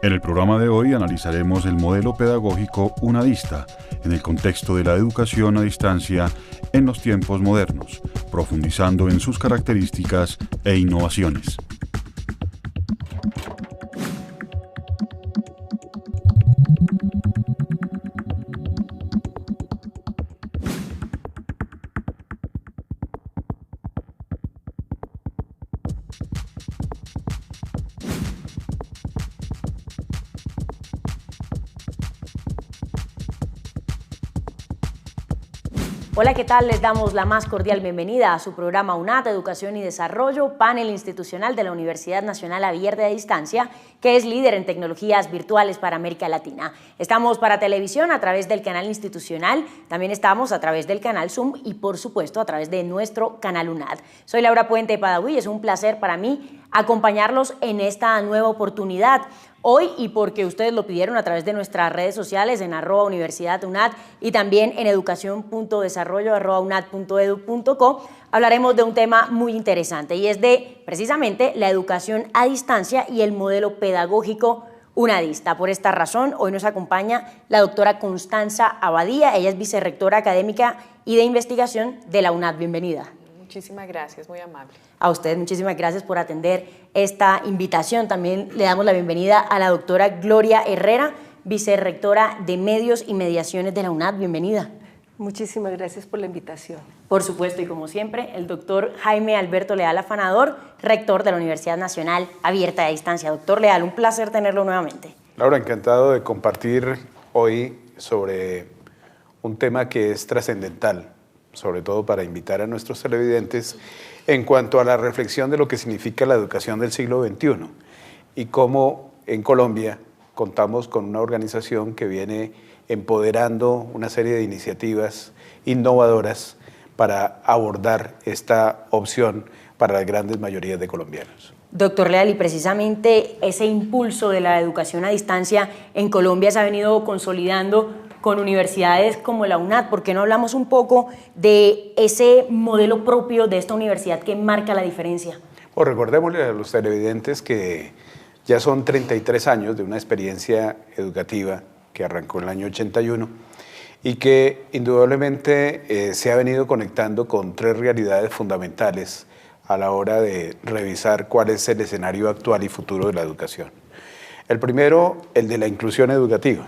En el programa de hoy analizaremos el modelo pedagógico unadista en el contexto de la educación a distancia en los tiempos modernos, profundizando en sus características e innovaciones. Hola, ¿qué tal? Les damos la más cordial bienvenida a su programa UNAD, Educación y Desarrollo, panel institucional de la Universidad Nacional Abierta de Distancia, que es líder en tecnologías virtuales para América Latina. Estamos para televisión a través del canal institucional, también estamos a través del canal Zoom y, por supuesto, a través de nuestro canal UNAD. Soy Laura Puente de Padagüí y es un placer para mí acompañarlos en esta nueva oportunidad. Hoy, y porque ustedes lo pidieron a través de nuestras redes sociales en @universidadunad y también en educación.desarrollo@unad.edu.co, hablaremos de un tema muy interesante y es de precisamente la educación a distancia y el modelo pedagógico unadista. Por esta razón, hoy nos acompaña la doctora Constanza Abadía, ella es vicerrectora académica y de investigación de la UNAD. Bienvenida. Muchísimas gracias, muy amable. A usted, muchísimas gracias por atender esta invitación. También le damos la bienvenida a la doctora Gloria Herrera, vicerrectora de Medios y Mediaciones de la UNAD. Bienvenida. Muchísimas gracias por la invitación. Por supuesto, y como siempre, el doctor Jaime Alberto Leal Afanador, rector de la Universidad Nacional Abierta de Distancia. Doctor Leal, un placer tenerlo nuevamente. Laura, encantado de compartir hoy sobre un tema que es trascendental, sobre todo para invitar a nuestros televidentes en cuanto a la reflexión de lo que significa la educación del siglo XXI y cómo en Colombia contamos con una organización que viene empoderando una serie de iniciativas innovadoras para abordar esta opción para las grandes mayorías de colombianos. Doctor Leal, y precisamente ese impulso de la educación a distancia en Colombia se ha venido consolidando con universidades como la UNAD. ¿Por qué no hablamos un poco de ese modelo propio de esta universidad que marca la diferencia? Pues recordémosle a los televidentes que ya son 33 años de una experiencia educativa que arrancó en el año 81 y que indudablemente se ha venido conectando con tres realidades fundamentales a la hora de revisar cuál es el escenario actual y futuro de la educación. El primero, el de la inclusión educativa,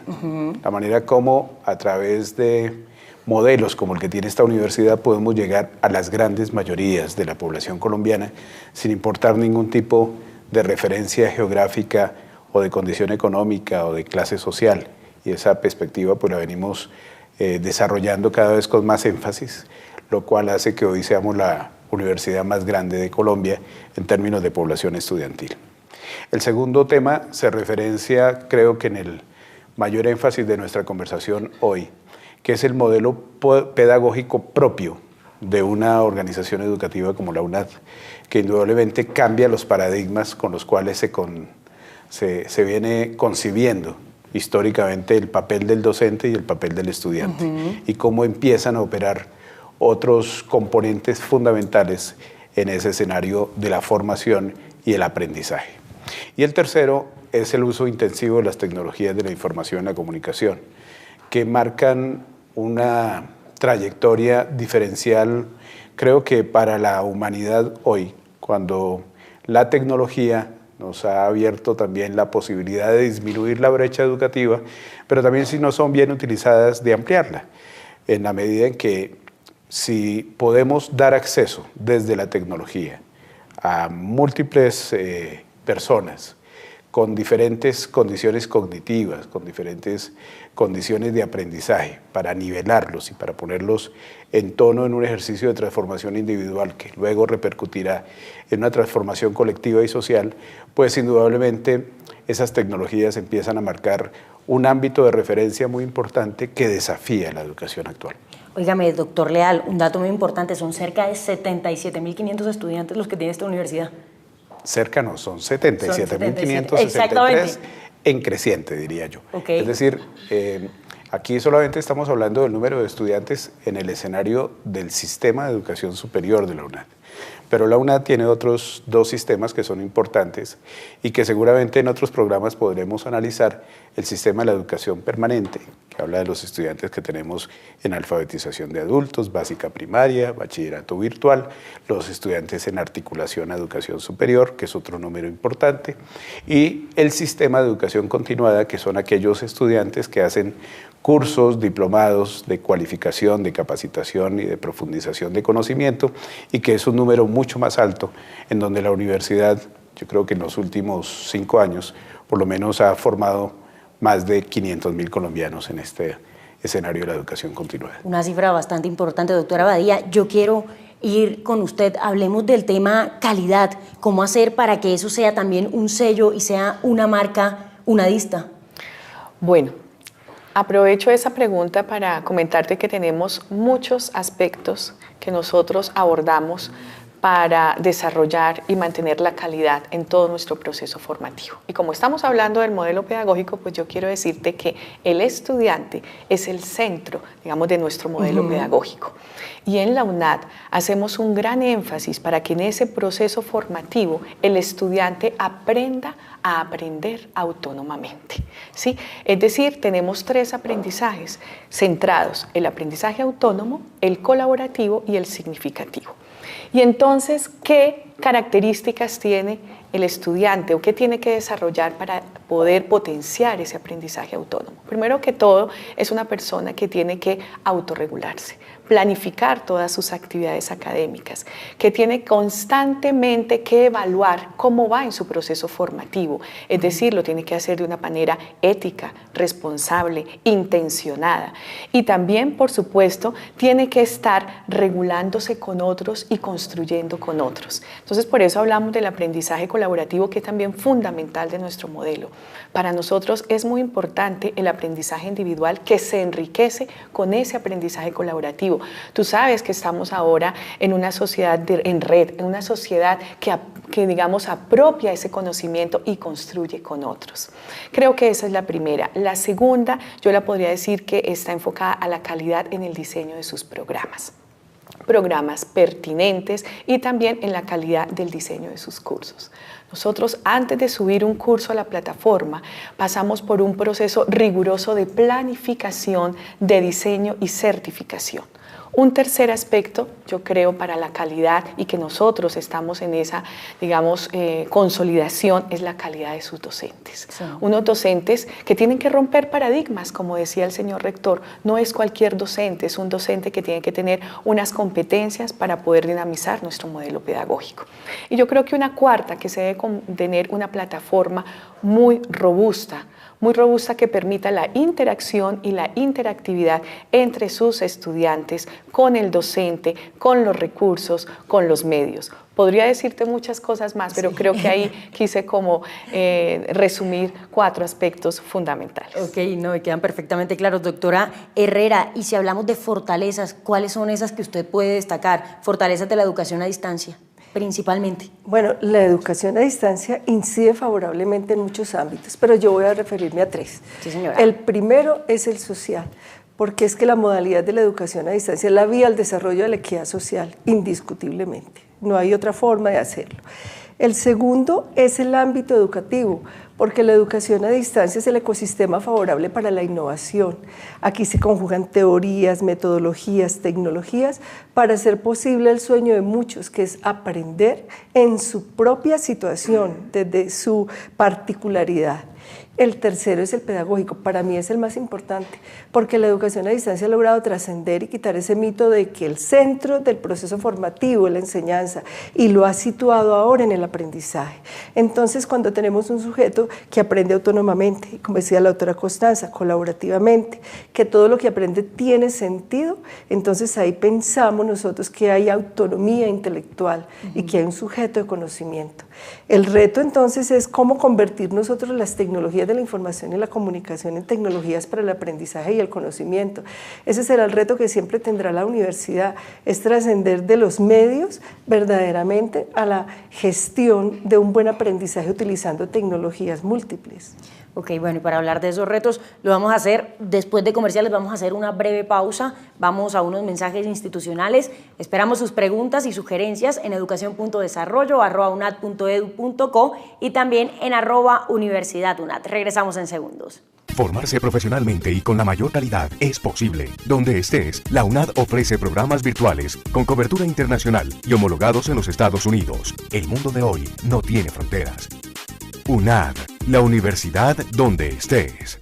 la manera como a través de modelos como el que tiene esta universidad podemos llegar a las grandes mayorías de la población colombiana sin importar ningún tipo de referencia geográfica o de condición económica o de clase social. Y esa perspectiva pues la venimos desarrollando cada vez con más énfasis, lo cual hace que hoy seamos la universidad más grande de Colombia en términos de población estudiantil. El segundo tema se referencia, creo que en el mayor énfasis de nuestra conversación hoy, que es el modelo pedagógico propio de una organización educativa como la UNAD, que indudablemente cambia los paradigmas con los cuales se viene concibiendo históricamente el papel del docente y el papel del estudiante, y cómo empiezan a operar otros componentes fundamentales en ese escenario de la formación y el aprendizaje. Y el tercero es el uso intensivo de las tecnologías de la información y la comunicación, que marcan una trayectoria diferencial, creo que para la humanidad hoy, cuando la tecnología nos ha abierto también la posibilidad de disminuir la brecha educativa, pero también, si no son bien utilizadas, de ampliarla, en la medida en que si podemos dar acceso desde la tecnología a múltiples personas con diferentes condiciones cognitivas, con diferentes condiciones de aprendizaje, para nivelarlos y para ponerlos en tono en un ejercicio de transformación individual que luego repercutirá en una transformación colectiva y social, pues indudablemente esas tecnologías empiezan a marcar un ámbito de referencia muy importante que desafía la educación actual. Óigame, doctor Leal, un dato muy importante, son cerca de 77.500 estudiantes los que tiene esta universidad. Cerca no, son 77.563 en creciente, diría yo. Okay. Es decir, aquí solamente estamos hablando del número de estudiantes en el escenario del sistema de educación superior de la UNAD. Pero la UNAD tiene otros dos sistemas que son importantes y que seguramente en otros programas podremos analizar: el sistema de la educación permanente, que habla de los estudiantes que tenemos en alfabetización de adultos, básica primaria, bachillerato virtual, los estudiantes en articulación a educación superior, que es otro número importante, y el sistema de educación continuada, que son aquellos estudiantes que hacen cursos, diplomados de cualificación, de capacitación y de profundización de conocimiento, y que es un número mucho más alto, en donde la universidad, yo creo que en los últimos 5 años, por lo menos ha formado más de 500.000 colombianos en este escenario de la educación continuada. Una cifra bastante importante, doctora Badía. Yo quiero ir con usted, hablemos del tema calidad, cómo hacer para que eso sea también un sello y sea una marca unadista. Bueno, aprovecho esa pregunta para comentarte que tenemos muchos aspectos que nosotros abordamos para desarrollar y mantener la calidad en todo nuestro proceso formativo. Y como estamos hablando del modelo pedagógico, pues yo quiero decirte que el estudiante es el centro, digamos, de nuestro modelo pedagógico. Y en la UNAD hacemos un gran énfasis para que en ese proceso formativo el estudiante aprenda a aprender autónomamente, ¿sí? Es decir, tenemos 3 aprendizajes centrados: el aprendizaje autónomo, el colaborativo y el significativo. Y entonces, ¿qué características tiene el estudiante o qué tiene que desarrollar para poder potenciar ese aprendizaje autónomo? Primero que todo, es una persona que tiene que autorregularse, planificar todas sus actividades académicas, que tiene constantemente que evaluar cómo va en su proceso formativo, es decir, lo tiene que hacer de una manera ética, responsable, intencionada, y también, por supuesto, tiene que estar regulándose con otros y construyendo con otros. Entonces, por eso hablamos del aprendizaje colaborativo, que es también fundamental de nuestro modelo. Para nosotros es muy importante el aprendizaje individual, que se enriquece con ese aprendizaje colaborativo. Tú sabes que estamos ahora en una sociedad en red, en una sociedad que digamos apropia ese conocimiento y construye con otros. Creo que esa es la primera. La segunda, yo la podría decir que está enfocada a la calidad en el diseño de sus programas pertinentes, y también en la calidad del diseño de sus cursos. Nosotros, antes de subir un curso a la plataforma, pasamos por un proceso riguroso de planificación, de diseño y certificación. Un tercer aspecto, yo creo, para la calidad, y que nosotros estamos en esa, digamos, consolidación, es la calidad de sus docentes. Sí. Unos docentes que tienen que romper paradigmas, como decía el señor rector. No es cualquier docente, es un docente que tiene que tener unas competencias para poder dinamizar nuestro modelo pedagógico. Y yo creo que una cuarta, que se debe tener una plataforma muy robusta que permita la interacción y la interactividad entre sus estudiantes, con el docente, con los recursos, con los medios. Podría decirte muchas cosas más, pero sí, creo que ahí quise como resumir 4 aspectos fundamentales. Ok, no, y quedan perfectamente claros. Doctora Herrera, y si hablamos de fortalezas, ¿cuáles son esas que usted puede destacar? Fortalezas de la educación a distancia, principalmente. Bueno, la educación a distancia incide favorablemente en muchos ámbitos, pero yo voy a referirme a 3. Sí, señora. El primero es el social, porque es que la modalidad de la educación a distancia es la vía al desarrollo de la equidad social, indiscutiblemente. No hay otra forma de hacerlo. El segundo es el ámbito educativo, porque la educación a distancia es el ecosistema favorable para la innovación. Aquí se conjugan teorías, metodologías, tecnologías para hacer posible el sueño de muchos, que es aprender en su propia situación, desde su particularidad. El tercero es el pedagógico, para mí es el más importante, porque la educación a distancia ha logrado trascender y quitar ese mito de que el centro del proceso formativo es la enseñanza, y lo ha situado ahora en el aprendizaje. Entonces, cuando tenemos un sujeto que aprende autónomamente, como decía la doctora Constanza, colaborativamente, que todo lo que aprende tiene sentido, entonces ahí pensamos nosotros que hay autonomía intelectual y que hay un sujeto de conocimiento. El reto entonces es cómo convertir nosotros las tecnologías de la información y la comunicación en tecnologías para el aprendizaje y el conocimiento. Ese será el reto que siempre tendrá la universidad, es trascender de los medios verdaderamente a la gestión de un buen aprendizaje utilizando tecnologías múltiples. Ok, bueno, y para hablar de esos retos lo vamos a hacer después de comerciales, vamos a hacer una breve pausa, vamos a unos mensajes institucionales, esperamos sus preguntas y sugerencias en educacion.desarrollo@unad.edu.co y también en @universidadunad. Regresamos en segundos. Formarse profesionalmente y con la mayor calidad es posible. Donde estés, la UNAD ofrece programas virtuales con cobertura internacional y homologados en los Estados Unidos. El mundo de hoy no tiene fronteras. UNAD, la universidad donde estés.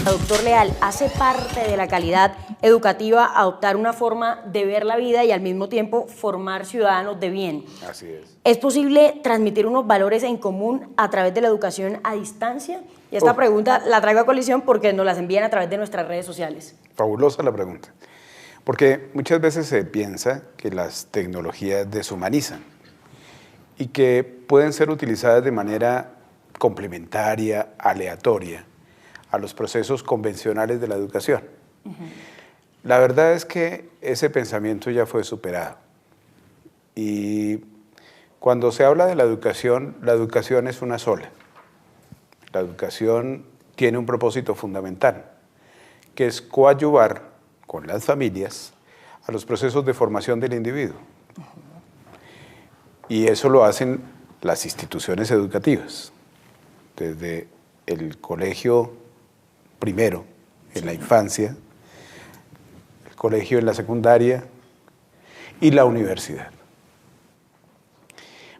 Doctor Leal, ¿hace parte de la calidad educativa adoptar una forma de ver la vida y al mismo tiempo formar ciudadanos de bien? Así es. ¿Es posible transmitir unos valores en común a través de la educación a distancia? Y esta pregunta la traigo a colisión porque nos las envían a través de nuestras redes sociales. Fabulosa la pregunta. Porque muchas veces se piensa que las tecnologías deshumanizan y que pueden ser utilizadas de manera complementaria, aleatoria, a los procesos convencionales de la educación. La verdad es que ese pensamiento ya fue superado. Y cuando se habla de la educación es una sola. La educación tiene un propósito fundamental, que es coadyuvar con las familias a los procesos de formación del individuo. Y eso lo hacen las instituciones educativas, desde el colegio primero, en la infancia, el colegio en la secundaria y la universidad.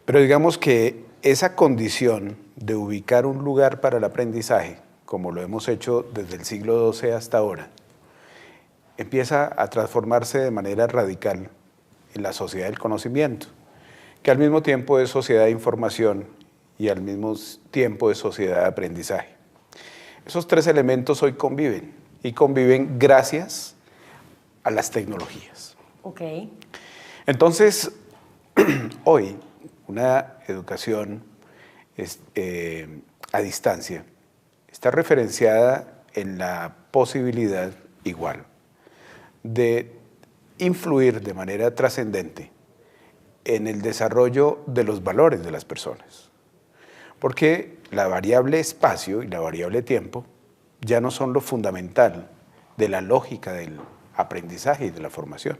Pero digamos que esa condición de ubicar un lugar para el aprendizaje, como lo hemos hecho desde el siglo XII hasta ahora, empieza a transformarse de manera radical en la sociedad del conocimiento, que al mismo tiempo es sociedad de información y al mismo tiempo es sociedad de aprendizaje. Esos tres elementos hoy conviven, y conviven gracias a las tecnologías. Okay. Entonces, hoy, una educación a distancia está referenciada en la posibilidad igual de influir de manera trascendente en el desarrollo de los valores de las personas. Porque la variable espacio y la variable tiempo ya no son lo fundamental de la lógica del aprendizaje y de la formación.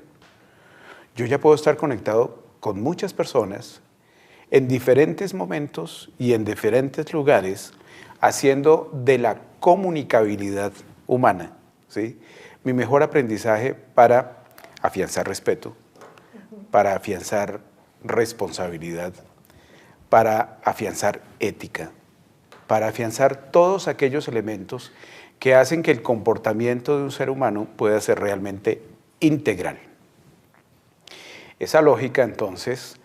Yo ya puedo estar conectado con muchas personas en diferentes momentos y en diferentes lugares, haciendo de la comunicabilidad humana, ¿sí?, mi mejor aprendizaje para afianzar respeto, para afianzar responsabilidad, para afianzar ética, para afianzar todos aquellos elementos que hacen que el comportamiento de un ser humano pueda ser realmente integral. Esa lógica, entonces,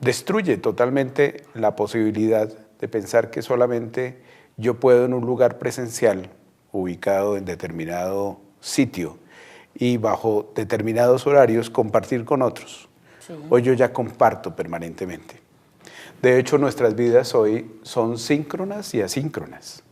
destruye totalmente la posibilidad de pensar que solamente yo puedo en un lugar presencial, ubicado en determinado sitio y bajo determinados horarios, compartir con otros. Sí. Hoy yo ya comparto permanentemente. De hecho, nuestras vidas hoy son síncronas y asíncronas.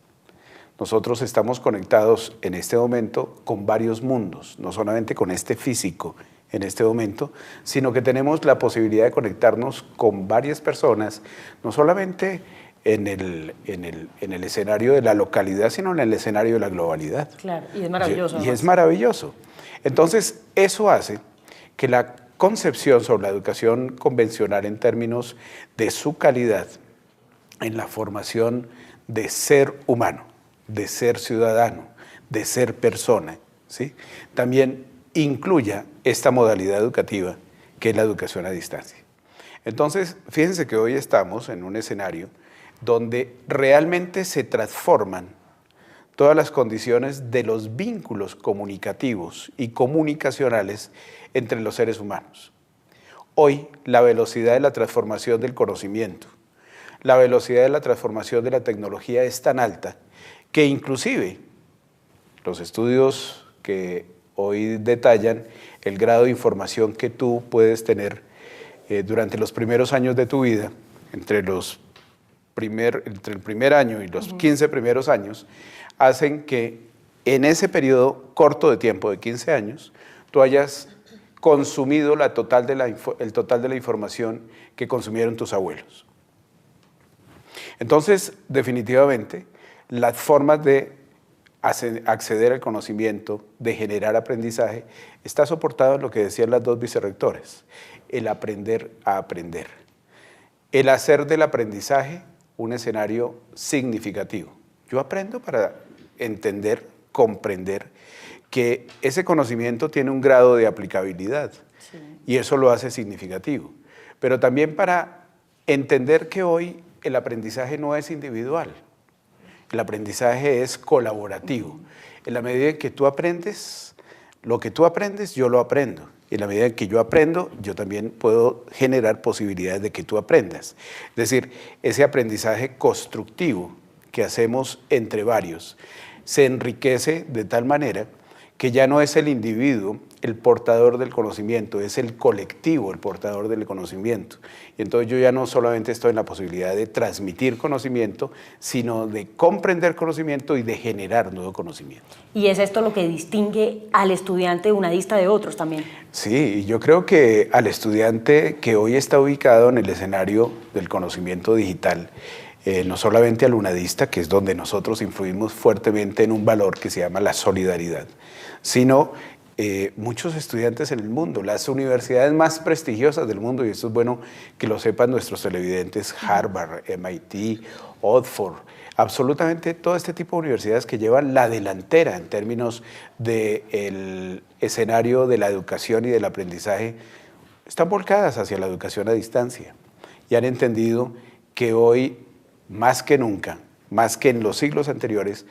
Nosotros estamos conectados en este momento con varios mundos, no solamente con este físico en este momento, sino que tenemos la posibilidad de conectarnos con varias personas, no solamente en el escenario de la localidad, sino en el escenario de la globalidad. Claro, y es maravilloso. Y es maravilloso. Entonces, eso hace que la concepción sobre la educación convencional en términos de su calidad en la formación de ser humano, de ser ciudadano, de ser persona, ¿sí?, también incluya esta modalidad educativa que es la educación a distancia. Entonces, fíjense que hoy estamos en un escenario donde realmente se transforman todas las condiciones de los vínculos comunicativos y comunicacionales entre los seres humanos. Hoy, la velocidad de la transformación del conocimiento, la velocidad de la transformación de la tecnología es tan alta que inclusive los estudios que hoy detallan el grado de información que tú puedes tener durante los primeros años de tu vida, entre el primer año y los 15 primeros años, hacen que en ese periodo corto de tiempo de 15 años, tú hayas consumido el total de la información que consumieron tus abuelos. Entonces, definitivamente, las formas de acceder al conocimiento, de generar aprendizaje, está soportado en lo que decían las dos vicerrectores, el aprender a aprender. El hacer del aprendizaje un escenario significativo. Yo aprendo para entender, comprender que ese conocimiento tiene un grado de aplicabilidad, sí, y eso lo hace significativo. Pero también para entender que hoy el aprendizaje no es individual, el aprendizaje es colaborativo. En la medida en que tú aprendes, lo que tú aprendes, yo lo aprendo. En la medida en que yo aprendo, yo también puedo generar posibilidades de que tú aprendas. Es decir, ese aprendizaje constructivo que hacemos entre varios se enriquece de tal manera que ya no es el individuo el portador del conocimiento, es el colectivo el portador del conocimiento. Y entonces yo ya no solamente estoy en la posibilidad de transmitir conocimiento, sino de comprender conocimiento y de generar nuevo conocimiento. ¿Y es esto lo que distingue al estudiante unadista de otros también? Sí, yo creo que al estudiante que hoy está ubicado en el escenario del conocimiento digital, no solamente al unadista, que es donde nosotros influimos fuertemente en un valor que se llama la solidaridad, sino muchos estudiantes en el mundo, las universidades más prestigiosas del mundo, y esto es bueno que lo sepan nuestros televidentes, Harvard, MIT, Oxford, absolutamente todo este tipo de universidades que llevan la delantera en términos del escenario de la educación y del aprendizaje, están volcadas hacia la educación a distancia y han entendido que hoy, más que nunca, más que en los siglos anteriores,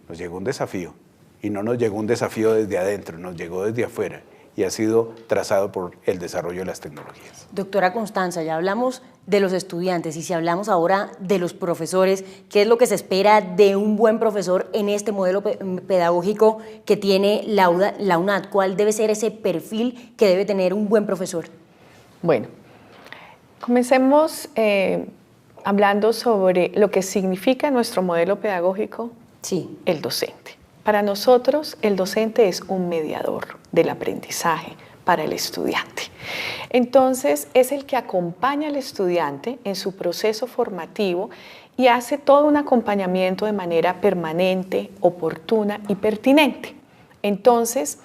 nos llegó un desafío. Y no nos llegó un desafío desde adentro, nos llegó desde afuera y ha sido trazado por el desarrollo de las tecnologías. Doctora Constanza, ya hablamos de los estudiantes y si hablamos ahora de los profesores, ¿qué es lo que se espera de un buen profesor en este modelo pedagógico que tiene la UNAD? ¿Cuál debe ser ese perfil que debe tener un buen profesor? Bueno, comencemos hablando sobre lo que significa nuestro modelo pedagógico, sí, el docente. Para nosotros, el docente es un mediador del aprendizaje para el estudiante. Entonces, es el que acompaña al estudiante en su proceso formativo y hace todo un acompañamiento de manera permanente, oportuna y pertinente. Entonces,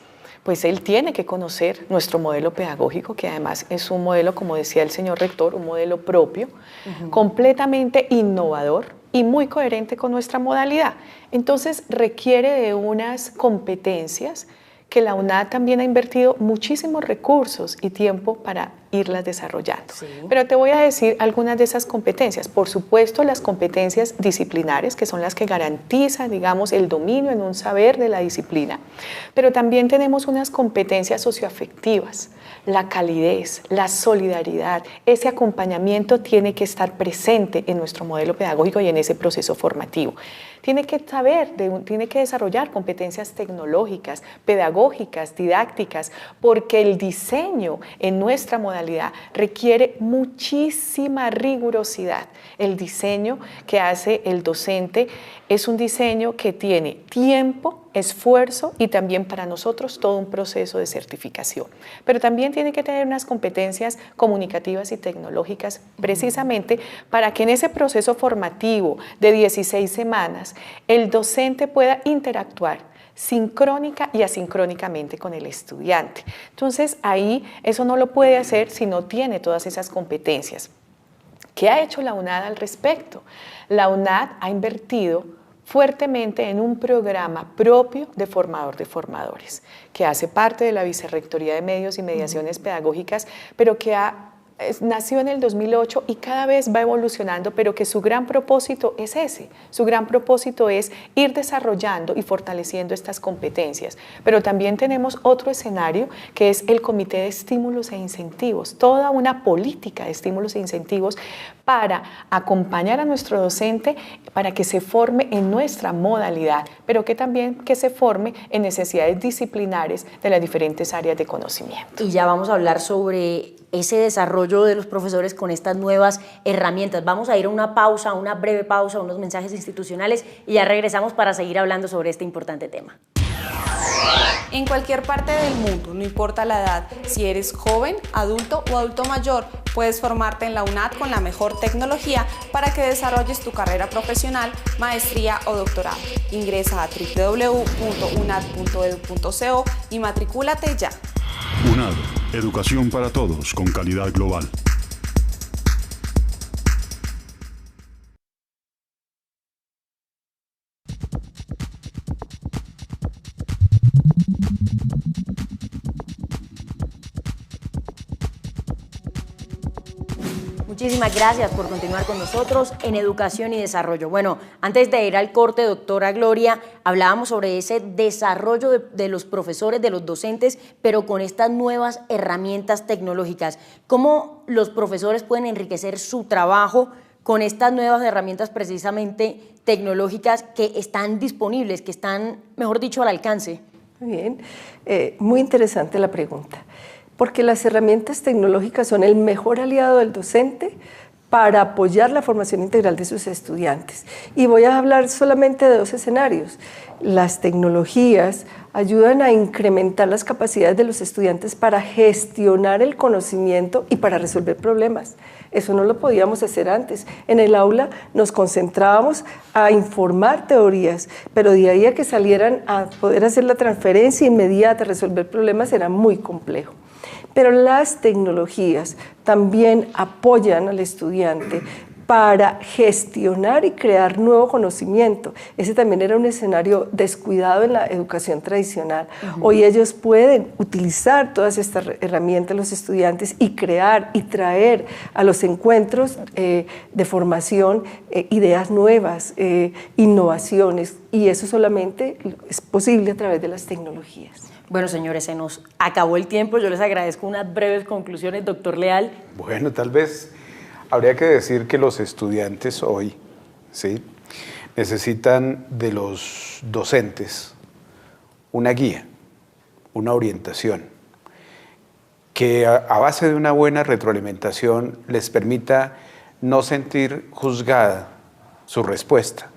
pues él tiene que conocer nuestro modelo pedagógico, que además es un modelo, como decía el señor rector, un modelo propio, completamente innovador y muy coherente con nuestra modalidad. Entonces requiere de unas competencias que la UNAD también ha invertido muchísimos recursos y tiempo para irlas desarrollando. Sí. Pero te voy a decir algunas de esas competencias. Por supuesto, las competencias disciplinares, que son las que garantizan, digamos, el dominio en un saber de la disciplina. Pero también tenemos unas competencias socioafectivas, la calidez, la solidaridad. Ese acompañamiento tiene que estar presente en nuestro modelo pedagógico y en ese proceso formativo. Tiene que tiene que desarrollar competencias tecnológicas, pedagógicas, didácticas, porque el diseño en nuestra modalidad requiere muchísima rigurosidad. El diseño que hace el docente es un diseño que tiene tiempo, esfuerzo y también para nosotros todo un proceso de certificación. Pero también tiene que tener unas competencias comunicativas y tecnológicas precisamente para que en ese proceso formativo de 16 semanas el docente pueda interactuar sincrónica y asincrónicamente con el estudiante. Entonces ahí eso no lo puede hacer si no tiene todas esas competencias. ¿Qué ha hecho la UNAD al respecto? La UNAD ha invertido fuertemente en un programa propio de formador de formadores, que hace parte de la Vicerrectoría de Medios y Mediaciones Pedagógicas, pero que nació en el 2008 y cada vez va evolucionando, pero que su gran propósito es ese. Su gran propósito es ir desarrollando y fortaleciendo estas competencias. Pero también tenemos otro escenario que es el Comité de Estímulos e Incentivos, toda una política de estímulos e incentivos para acompañar a nuestro docente para que se forme en nuestra modalidad, pero que también que se forme en necesidades disciplinares de las diferentes áreas de conocimiento. Y ya vamos a hablar sobre ese desarrollo de los profesores con estas nuevas herramientas. Vamos a ir a una pausa, una breve pausa, unos mensajes institucionales y ya regresamos para seguir hablando sobre este importante tema. En cualquier parte del mundo, no importa la edad, si eres joven, adulto o adulto mayor, puedes formarte en la UNAD con la mejor tecnología para que desarrolles tu carrera profesional, maestría o doctorado. Ingresa a www.unad.edu.co y matricúlate ya. UNAD, educación para todos con calidad global. Muchísimas gracias por continuar con nosotros en Educación y Desarrollo. Bueno, antes de ir al corte, doctora Gloria, hablábamos sobre ese desarrollo de los profesores, de los docentes, pero con estas nuevas herramientas tecnológicas. ¿Cómo los profesores pueden enriquecer su trabajo con estas nuevas herramientas precisamente tecnológicas que están disponibles, que están, mejor dicho, al alcance? Muy bien, muy interesante la pregunta. Porque las herramientas tecnológicas son el mejor aliado del docente para apoyar la formación integral de sus estudiantes. Y voy a hablar solamente de dos escenarios. Las tecnologías ayudan a incrementar las capacidades de los estudiantes para gestionar el conocimiento y para resolver problemas. Eso no lo podíamos hacer antes. En el aula nos concentrábamos a informar teorías, pero de ahí a que salieran a poder hacer la transferencia inmediata, resolver problemas, era muy complejo. Pero las tecnologías también apoyan al estudiante para gestionar y crear nuevo conocimiento. Ese también era un escenario descuidado en la educación tradicional. Hoy ellos pueden utilizar todas estas herramientas los estudiantes y crear y traer a los encuentros de formación ideas nuevas, innovaciones, y eso solamente es posible a través de las tecnologías. Bueno, señores, se nos acabó el tiempo. Yo les agradezco unas breves conclusiones, doctor Leal. Bueno, tal vez habría que decir que los estudiantes hoy, ¿sí?, necesitan de los docentes una guía, una orientación, que a base de una buena retroalimentación les permita no sentir juzgada su respuesta,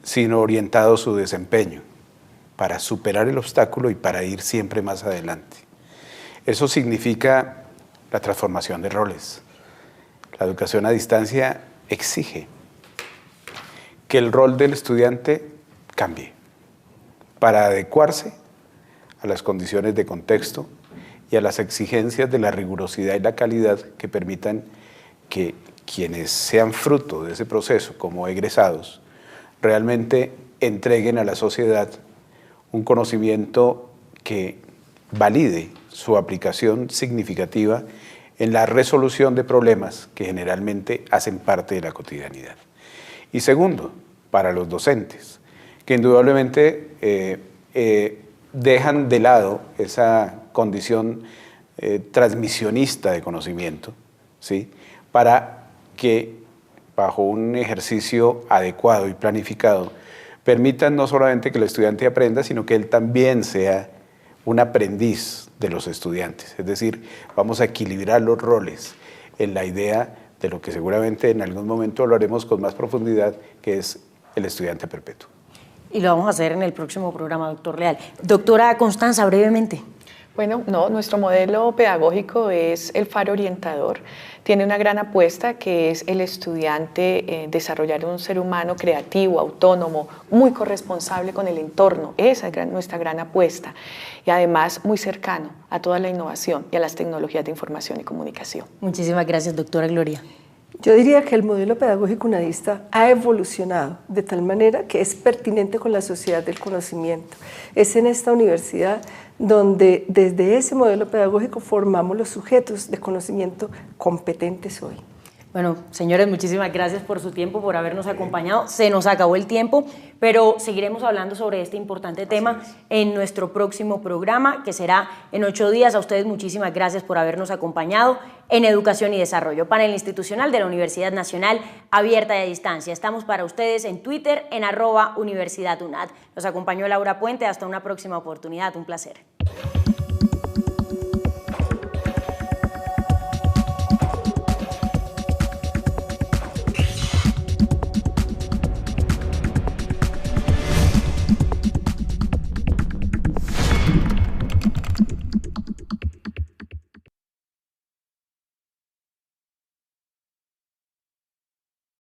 sino orientado su desempeño, para superar el obstáculo y para ir siempre más adelante. Eso significa la transformación de roles. La educación a distancia exige que el rol del estudiante cambie para adecuarse a las condiciones de contexto y a las exigencias de la rigurosidad y la calidad que permitan que quienes sean fruto de ese proceso como egresados realmente entreguen a la sociedad un conocimiento que valide su aplicación significativa en la resolución de problemas que generalmente hacen parte de la cotidianidad. Y segundo, para los docentes, que indudablemente dejan de lado esa condición transmisionista de conocimiento, ¿sí?, para que bajo un ejercicio adecuado y planificado permitan no solamente que el estudiante aprenda, sino que él también sea un aprendiz de los estudiantes. Es decir, vamos a equilibrar los roles en la idea de lo que seguramente en algún momento lo haremos con más profundidad, que es el estudiante perpetuo. Y lo vamos a hacer en el próximo programa, doctor Leal. Doctora Constanza, brevemente. Bueno, no, nuestro modelo pedagógico es el faro orientador. Tiene una gran apuesta que es el estudiante desarrollar un ser humano creativo, autónomo, muy corresponsable con el entorno. Esa es nuestra gran apuesta. Y además muy cercano a toda la innovación y a las tecnologías de información y comunicación. Muchísimas gracias, doctora Gloria. Yo diría que el modelo pedagógico unadista ha evolucionado de tal manera que es pertinente con la sociedad del conocimiento. Es en esta universidad donde desde ese modelo pedagógico formamos los sujetos de conocimiento competentes hoy. Bueno, señores, muchísimas gracias por su tiempo, por habernos acompañado. Se nos acabó el tiempo, pero seguiremos hablando sobre este importante tema en nuestro próximo programa, que será en 8 días. A ustedes muchísimas gracias por habernos acompañado en Educación y Desarrollo, panel institucional de la Universidad Nacional Abierta y a Distancia. Estamos para ustedes en Twitter, en @universidadunad. Nos acompañó Laura Puente. Hasta una próxima oportunidad. Un placer.